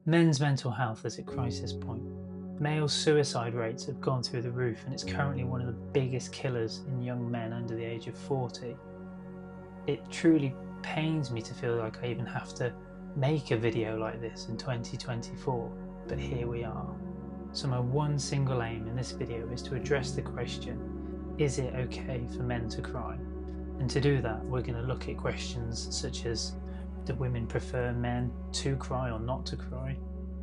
Men's mental health is at crisis point. Male suicide rates have gone through the roof, and it's currently one of the biggest killers in young men under the age of 40. It truly pains me to feel like I even have to make a video like this in 2024, but here we are. So my one single aim in this video is to address the question, is it okay for men to cry? And to do that, we're going to look at questions such as, do women prefer men to cry or not to cry?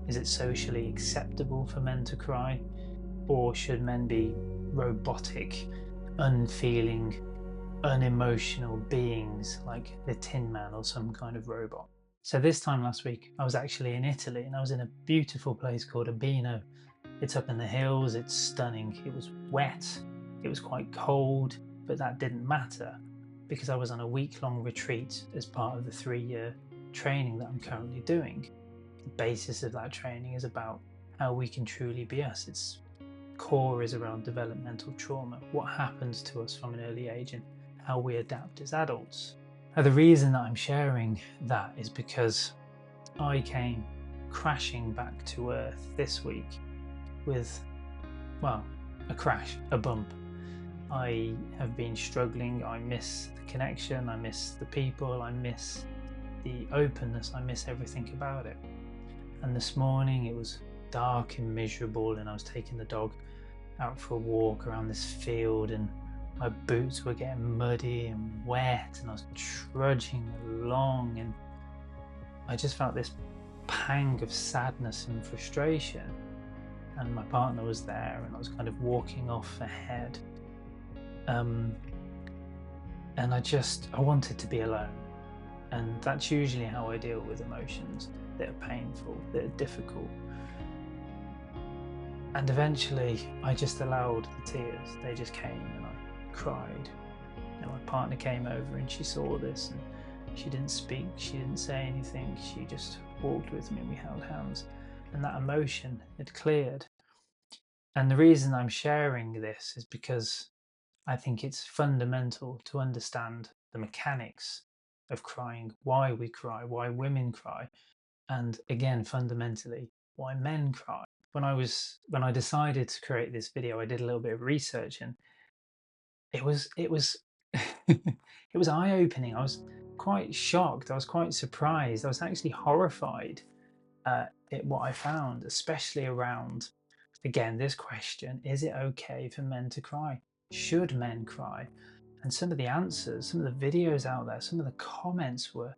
Is it socially acceptable for men to cry? Or should men be robotic, unfeeling, unemotional beings like the Tin Man or some kind of robot? So this time last week, I was actually in Italy, and I was in a beautiful place called Urbino. It's up in the hills, it's stunning. It was wet, it was quite cold, but that didn't matter because I was on a week-long retreat as part of the 3-year training that I'm currently doing. The basis of that training is about how we can truly be us. Its core is around developmental trauma, what happens to us from an early age and how we adapt as adults. Now, the reason that I'm sharing that is because I came crashing back to Earth this week with, well, a crash, a bump. I have been struggling. I miss the connection, I miss the people, I miss the openness, I miss everything about it. And this morning it was dark and miserable, and I was taking the dog out for a walk around this field, and my boots were getting muddy and wet, and I was trudging along, and I just felt this pang of sadness and frustration. And my partner was there, and I was kind of walking off ahead. And I wanted to be alone. And that's usually how I deal with emotions that are painful, that are difficult. And eventually I just allowed the tears. They just came, and I cried. And my partner came over, and she saw this, and she didn't speak, she didn't say anything. She just walked with me, and we held hands, and that emotion had cleared. And the reason I'm sharing this is because I think it's fundamental to understand the mechanics of crying, why we cry, why women cry, and again, fundamentally, why men cry. When I decided to create this video, I did a little bit of research, and it was it was eye-opening. I was quite shocked. I was quite surprised. I was actually horrified at what I found, especially around, again, this question, is it okay for men to cry? Should men cry? And some of the answers, some of the videos out there, some of the comments were,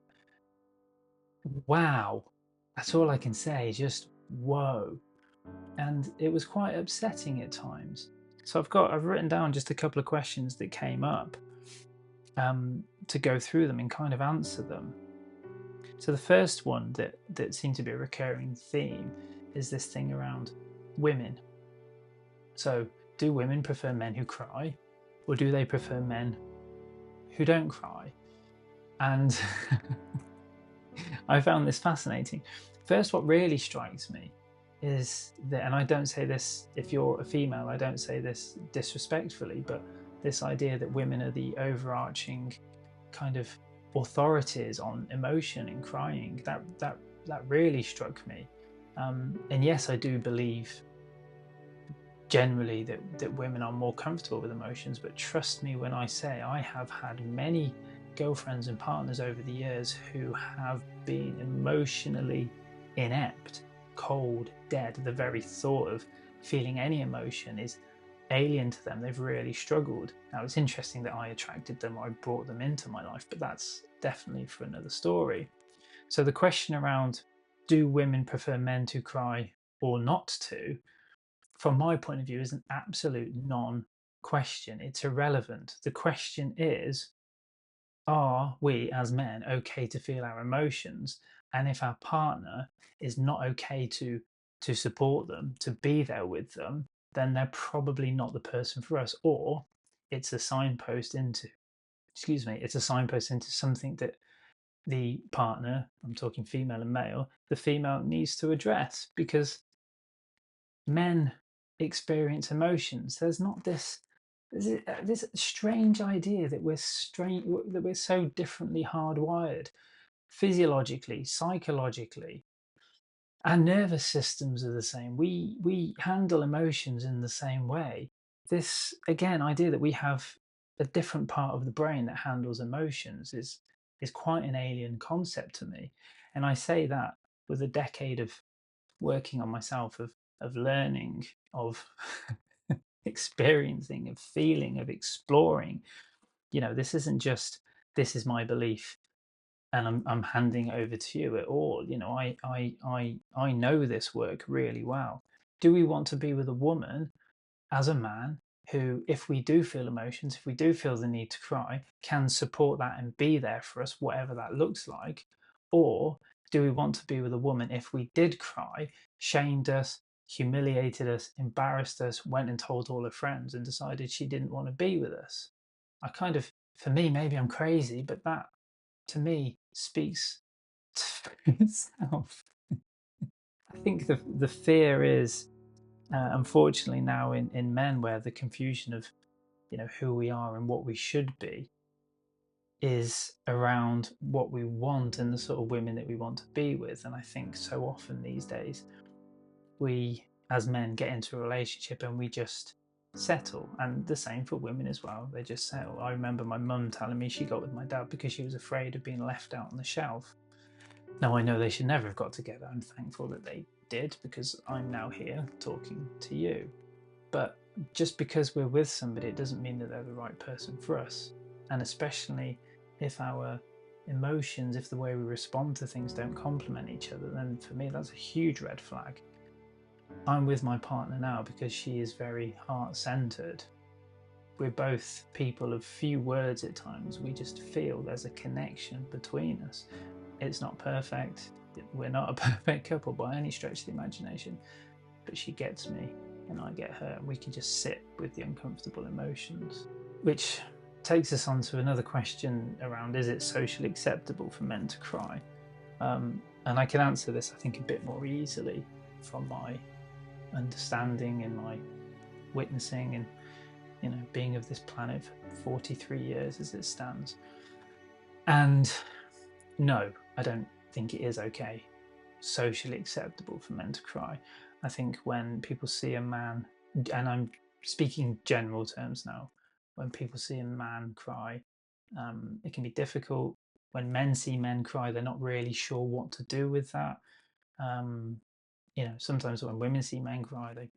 wow. That's all I can say, just whoa. And it was quite upsetting at times. So I've written down just a couple of questions that came up, to go through them and kind of answer them. So the first one that seemed to be a recurring theme is this thing around women. So do women prefer men who cry, or do they prefer men who don't cry? And I found this fascinating. First, what really strikes me is that, and I don't say this, if you're a female, I don't say this disrespectfully, but this idea that women are the overarching kind of authorities on emotion and crying, that really struck me. And yes, I do believe generally that women are more comfortable with emotions, but trust me when I say I have had many girlfriends and partners over the years who have been emotionally inept, cold, dead. The very thought of feeling any emotion is alien to them. They've really struggled. Now, it's interesting that I attracted them, or I brought them into my life, but that's definitely for another story. So the question around, do women prefer men to cry or not to, from my point of view, is an absolute non-question. It's irrelevant. The question is, are we as men okay to feel our emotions? And if our partner is not okay to support them, to be there with them, then they're probably not the person for us. Or it's a signpost into, it's a signpost into something that the partner, I'm talking female and male, the female needs to address, because men experience emotions. There's not this strange idea that we're so differently hardwired, physiologically, psychologically. Our nervous systems are the same. We handle emotions in the same way. This again idea that we have a different part of the brain that handles emotions is quite an alien concept to me. And I say that with a decade of working on myself, of learning, of experiencing, of feeling, of exploring. This isn't just this is my belief and I'm handing it over to you at all. I know this work really well. Do we want to be with a woman as a man who, if we do feel emotions, if we do feel the need to cry, can support that and be there for us, whatever that looks like? Or do we want to be with a woman if we did cry, shamed us, humiliated us, embarrassed us, went and told all her friends and decided she didn't want to be with us? For me, maybe I'm crazy, but that to me speaks to itself. I think the fear is, unfortunately, now in men, where the confusion of who we are and what we should be is around what we want and the sort of women that we want to be with. And I think so often these days we as men get into a relationship and we just settle, and the same for women as well. They just settle. I remember my mum telling me she got with my dad because she was afraid of being left out on the shelf. Now I know they should never have got together. I'm thankful that they did, because I'm now here talking to you. But just because we're with somebody, it doesn't mean that they're the right person for us. And especially if our emotions, if the way we respond to things don't complement each other, then for me that's a huge red flag. I'm with my partner now because she is very heart-centered. We're both people of few words at times. We just feel there's a connection between us. It's not perfect. We're not a perfect couple by any stretch of the imagination, but she gets me and I get her. We can just sit with the uncomfortable emotions, which takes us on to another question around, is it socially acceptable for men to cry? And I can answer this, I think, a bit more easily from my understanding and my witnessing and being of this planet for 43 years as it stands. And no, I don't think it is okay, socially acceptable for men to cry. I think when people see a man, and I'm speaking general terms now, when people see a man cry, it can be difficult. When men see men cry, they're not really sure what to do with that. Sometimes when women see men cry, they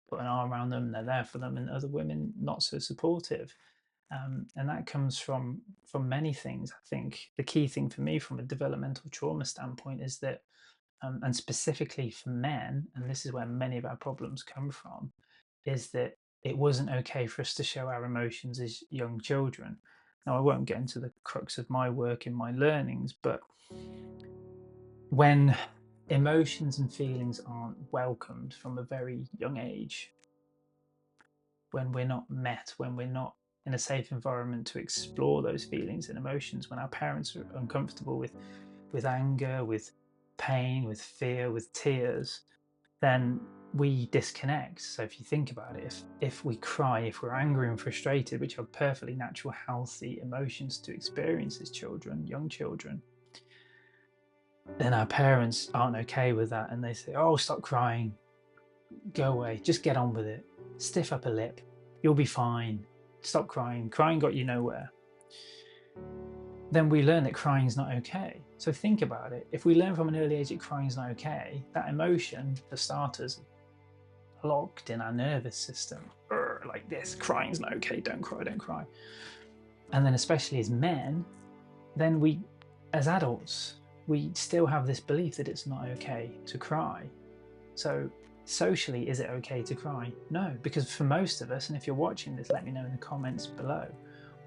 put an arm around them, they're there for them, and other women not so supportive. And that comes from many things. I think the key thing for me from a developmental trauma standpoint is that, and specifically for men, and this is where many of our problems come from, is that it wasn't okay for us to show our emotions as young children. Now, I won't get into the crux of my work and my learnings, but when emotions and feelings aren't welcomed from a very young age, when we're not met, when we're not in a safe environment to explore those feelings and emotions, when our parents are uncomfortable with anger, with pain, with fear, with tears, then we disconnect. So if you think about it, if we cry, if we're angry and frustrated, which are perfectly natural, healthy emotions to experience as children, young children, then our parents aren't okay with that and they say, oh, stop crying, go away, just get on with it, stiff upper lip, you'll be fine, stop crying, crying got you nowhere. Then we learn that crying is not okay. So think about it. If we learn from an early age that crying is not okay, that emotion, for starters, locked in our nervous system, like this, crying is not okay, don't cry, don't cry. And then especially as men, then we, as adults, we still have this belief that it's not okay to cry. So socially, is it okay to cry? No, because for most of us, and if you're watching this, let me know in the comments below,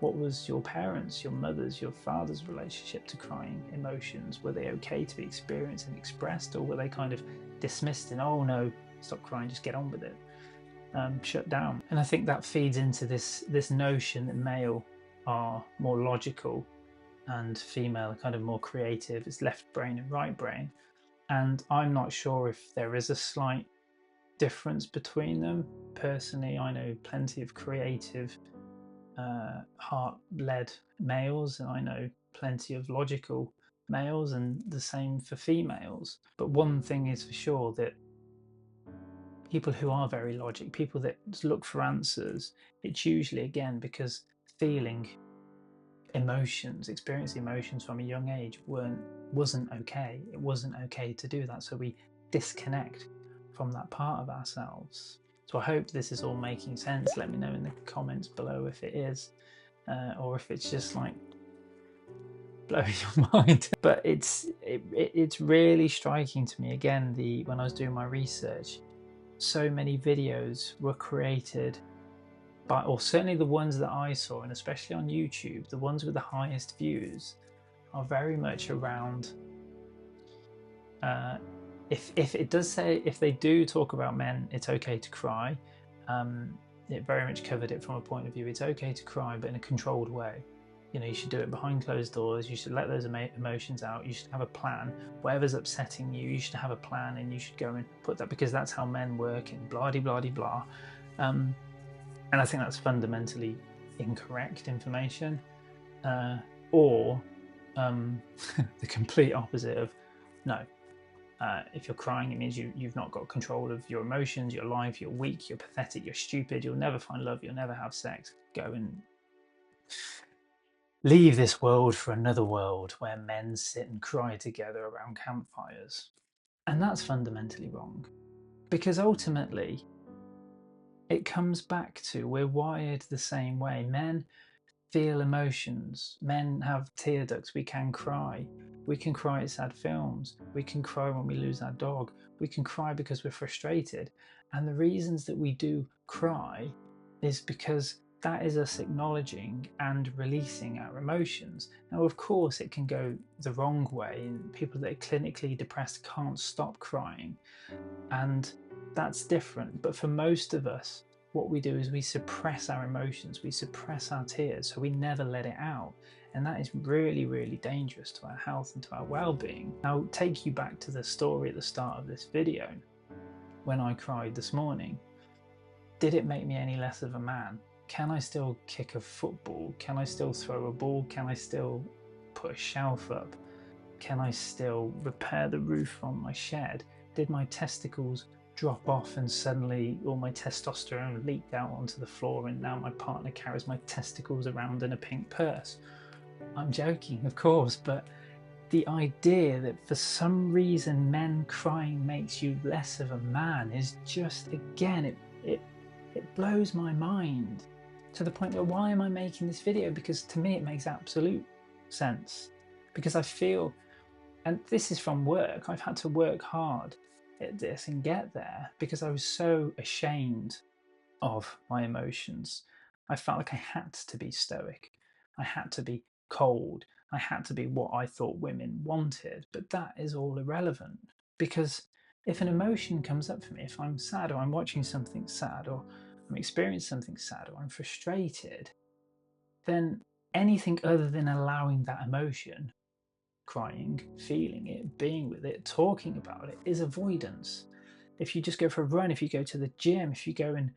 what was your parents', your mother's, your father's relationship to crying emotions? Were they okay to be experienced and expressed, or were they kind of dismissed and, oh no, stop crying, just get on with it, shut down? And I think that feeds into this notion that male are more logical and female are kind of more creative. It's left brain and right brain. And I'm not sure if there is a slight difference between them. Personally, I know plenty of creative, heart-led males, and I know plenty of logical males and the same for females. But one thing is for sure, that people who are very logic, people that look for answers, it's usually, again, because feeling emotions, experiencing emotions from a young age wasn't okay. It wasn't okay to do that. So we disconnect from that part of ourselves. So I hope this is all making sense. Let me know in the comments below if it is, or if it's just like blowing your mind. But it's really striking to me, again, when I was doing my research, so many videos were created by, or certainly the ones that I saw, and especially on YouTube, the ones with the highest views are very much around, if it does say, if they do talk about men, it's okay to cry. It very much covered it from a point of view, it's okay to cry, but in a controlled way. You know, you should do it behind closed doors. You should let those emotions out. You should have a plan. Whatever's upsetting you, you should have a plan, and you should go and put that, because that's how men work, and blah de blah de blah. And I think that's fundamentally incorrect information, or the complete opposite of no. If you're crying, it means you've not got control of your emotions, your life, you're weak, you're pathetic, you're stupid, you'll never find love, you'll never have sex. Go and leave this world for another world where men sit and cry together around campfires. And that's fundamentally wrong, because ultimately it comes back to, we're wired the same way. Men feel emotions. Men have tear ducts. We can cry. We can cry at sad films. We can cry when we lose our dog. We can cry because we're frustrated. And the reasons that we do cry is because that is us acknowledging and releasing our emotions. Now, of course, it can go the wrong way, and people that are clinically depressed can't stop crying, and that's different. But for most of us, what we do is we suppress our emotions, we suppress our tears, so we never let it out. And that is really, really dangerous to our health and to our well-being. I'll take you back to the story at the start of this video. When I cried this morning, did it make me any less of a man? Can I still kick a football? Can I still throw a ball? Can I still put a shelf up? Can I still repair the roof on my shed? Did my testicles drop off and suddenly all my testosterone leaked out onto the floor, and now my partner carries my testicles around in a pink purse? I'm joking, of course, but the idea that for some reason men crying makes you less of a man is just, again, it blows my mind, to the point where, why am I making this video? Because to me it makes absolute sense, because I feel, and this is from work, I've had to work hard at this and get there, because I was so ashamed of my emotions. I felt like I had to be stoic, I had to be cold, I had to be what I thought women wanted. But that is all irrelevant, because if an emotion comes up for me, if I'm sad, or I'm watching something sad, or I'm experiencing something sad, or I'm frustrated, then anything other than allowing that emotion, crying, feeling it, being with it, talking about it, is avoidance. If you just go for a run, if you go to the gym, if you go and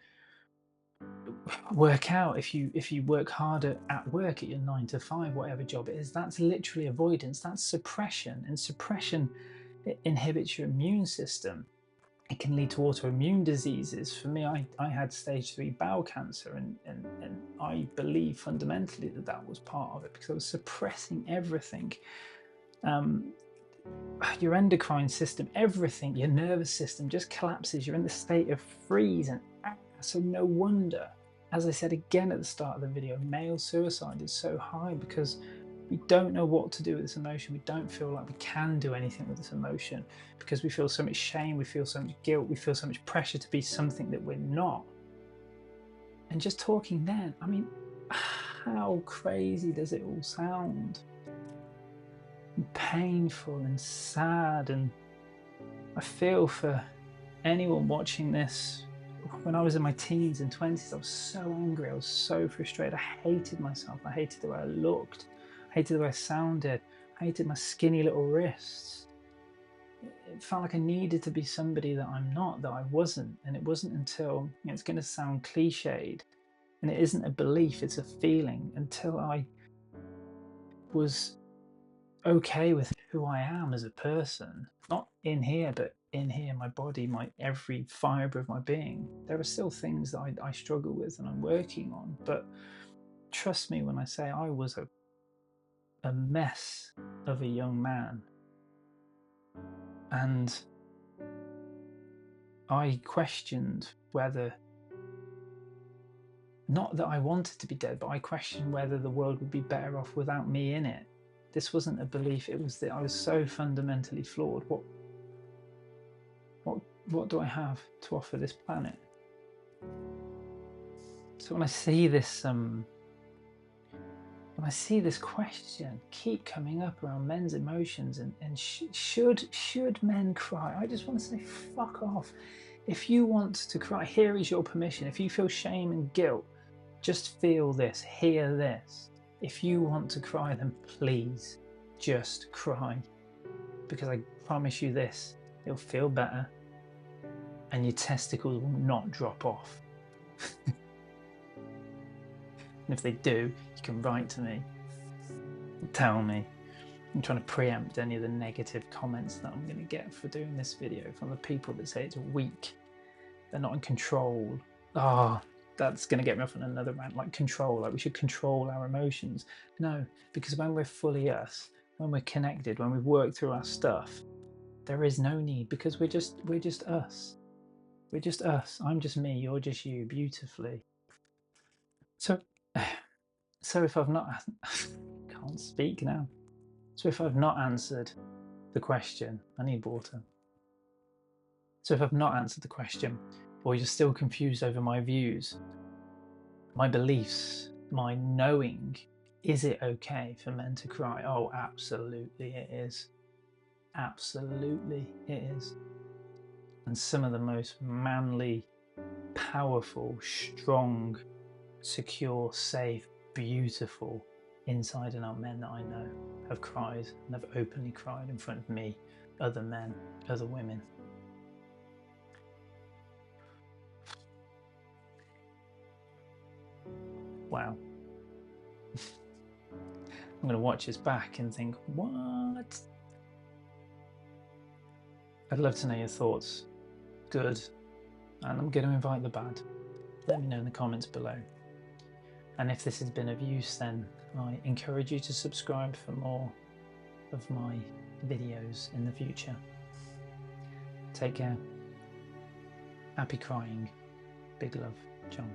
work out, if you work harder at work, at your 9 to 5, whatever job it is, that's literally avoidance. That's suppression, and suppression, it inhibits your immune system. It can lead to autoimmune diseases. For me, I had stage 3 bowel cancer, and I believe fundamentally that that was part of it, because I was suppressing everything. Your endocrine system, everything, your nervous system just collapses. You're in the state of freeze, and so no wonder, as I said again at the start of the video, male suicide is so high, because we don't know what to do with this emotion. We don't feel like we can do anything with this emotion, because we feel so much shame, we feel so much guilt, we feel so much pressure to be something that we're not. And just talking then, I mean, how crazy does it all sound? And painful and sad. And I feel for anyone watching this. When I was in my teens and 20s, I was so angry, I was so frustrated, I hated myself, I hated the way I looked, I hated the way I sounded, I hated my skinny little wrists. It felt like I needed to be somebody that I'm not, that I wasn't. And it wasn't until, it's going to sound cliched, and it isn't a belief, it's a feeling, until I was okay with who I am as a person, not in here, but in here, my body, my every fibre of my being. There are still things that I struggle with and I'm working on, but trust me when I say I was a mess of a young man. And I questioned whether, not that I wanted to be dead, but I questioned whether the world would be better off without me in it. This wasn't a belief, it was that I was so fundamentally flawed. What do I have to offer this planet? So when I see this question keep coming up around men's emotions and should men cry, I just want to say, fuck off. If you want to cry, here is your permission. If you feel shame and guilt, just feel this, hear this. If you want to cry, then please just cry, because I promise you this, it'll feel better and your testicles will not drop off. And if they do, you can write to me and tell me. I'm trying to preempt any of the negative comments that I'm going to get for doing this video from the people that say it's weak, they're not in control. That's going to get me off on another rant, like control, like we should control our emotions. No, because when we're fully us, when we're connected, when we've worked through our stuff, there is no need, because we're just us. We're just us. I'm just me, you're just you, beautifully. So if I've not, can't speak now. So if I've not answered the question, I need water. So if I've not answered the question, or you're still confused over my views, my beliefs, my knowing, is it okay for men to cry? Oh, absolutely it is. Absolutely it is. And some of the most manly, powerful, strong, secure, safe, beautiful inside and out men that I know have cried and have openly cried in front of me, other men, other women. Wow. I'm going to watch this back and think, what? I'd love to know your thoughts. Good. And I'm going to invite the bad. Let me know in the comments below. And if this has been of use, then I encourage you to subscribe for more of my videos in the future. Take care. Happy crying. Big love, John.